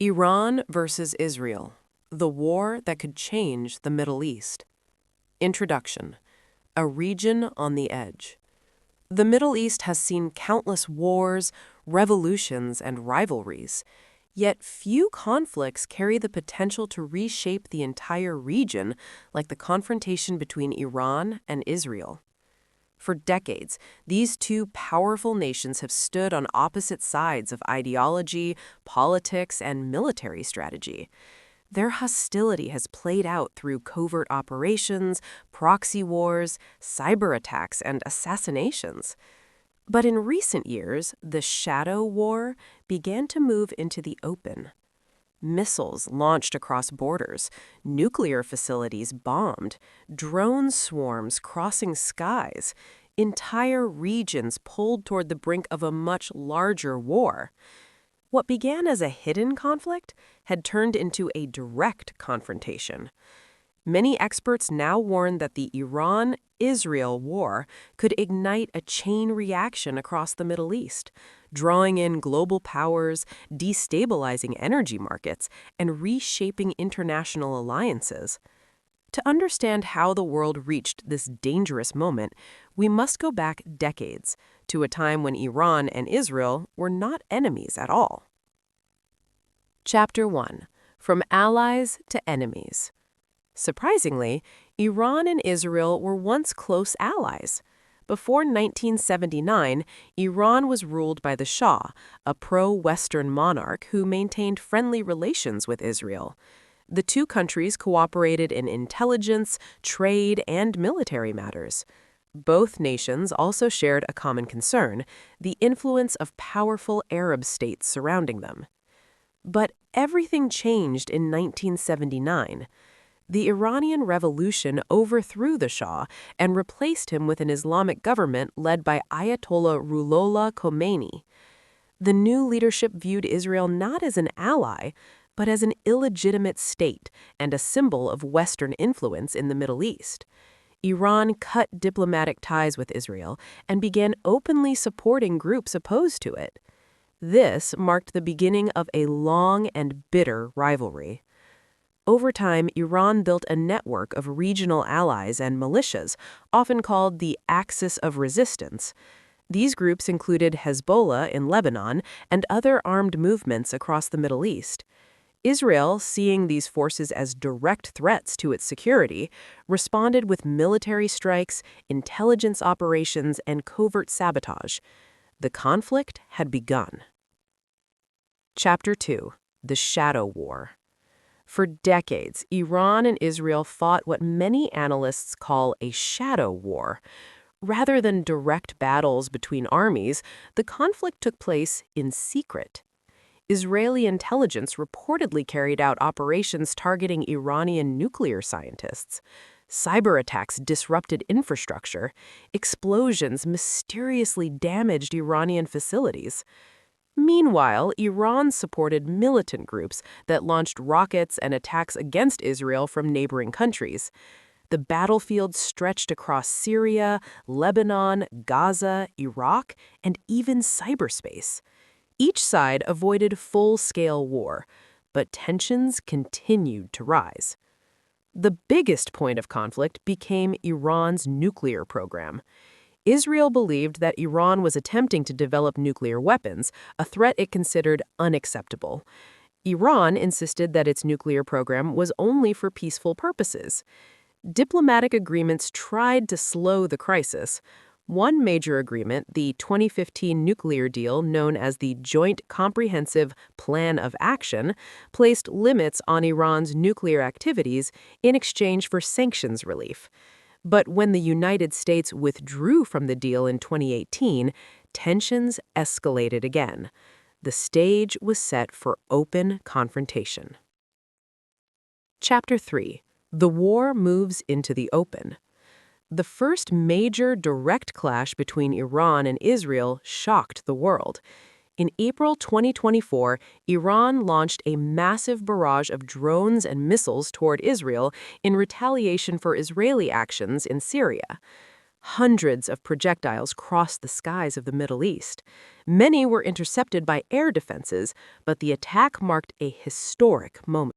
Iran versus Israel, the war that could change the Middle East. Introduction. A region on the edge. The Middle East has seen countless wars, revolutions, and rivalries, yet few conflicts carry the potential to reshape the entire region like the confrontation between Iran and Israel. For decades, these two powerful nations have stood on opposite sides of ideology, politics, and military strategy. Their hostility has played out through covert operations, proxy wars, cyber attacks, and assassinations. But in recent years, the shadow war began to move into the open. Missiles launched across borders, nuclear facilities bombed, drone swarms crossing skies, entire regions pulled toward the brink of a much larger war. What began as a hidden conflict had turned into a direct confrontation. Many experts now warn that the Iran-Israel war could ignite a chain reaction across the Middle East, drawing in global powers, destabilizing energy markets, and reshaping international alliances. To understand how the world reached this dangerous moment, we must go back decades to a time when Iran and Israel were not enemies at all. Chapter 1. From Allies to Enemies. Surprisingly, Iran and Israel were once close allies. Before 1979, Iran was ruled by the Shah, a pro-Western monarch who maintained friendly relations with Israel. The two countries cooperated in intelligence, trade, and military matters. Both nations also shared a common concern: the influence of powerful Arab states surrounding them. But everything changed in 1979. The Iranian Revolution overthrew the Shah and replaced him with an Islamic government led by Ayatollah Ruhollah Khomeini. The new leadership viewed Israel not as an ally, but as an illegitimate state and a symbol of Western influence in the Middle East. Iran cut diplomatic ties with Israel and began openly supporting groups opposed to it. This marked the beginning of a long and bitter rivalry. Over time, Iran built a network of regional allies and militias, often called the Axis of Resistance. These groups included Hezbollah in Lebanon and other armed movements across the Middle East. Israel, seeing these forces as direct threats to its security, responded with military strikes, intelligence operations, and covert sabotage. The conflict had begun. Chapter 2. The Shadow War. For decades, Iran and Israel fought what many analysts call a shadow war. Rather than direct battles between armies, the conflict took place in secret. Israeli intelligence reportedly carried out operations targeting Iranian nuclear scientists. Cyber attacks disrupted infrastructure. Explosions mysteriously damaged Iranian facilities. Meanwhile, Iran supported militant groups that launched rockets and attacks against Israel from neighboring countries. The battlefield stretched across Syria, Lebanon, Gaza, Iraq, and even cyberspace. Each side avoided full-scale war, but tensions continued to rise. The biggest point of conflict became Iran's nuclear program. Israel believed that Iran was attempting to develop nuclear weapons, a threat it considered unacceptable. Iran insisted that its nuclear program was only for peaceful purposes. Diplomatic agreements tried to slow the crisis. One major agreement, the 2015 nuclear deal known as the Joint Comprehensive Plan of Action, placed limits on Iran's nuclear activities in exchange for sanctions relief. But when the United States withdrew from the deal in 2018, tensions escalated again. The stage was set for open confrontation. Chapter 3. The war moves into the open. The first major direct clash between Iran and Israel shocked the world. In April 2024, Iran launched a massive barrage of drones and missiles toward Israel in retaliation for Israeli actions in Syria. Hundreds of projectiles crossed the skies of the Middle East. Many were intercepted by air defenses, but the attack marked a historic moment.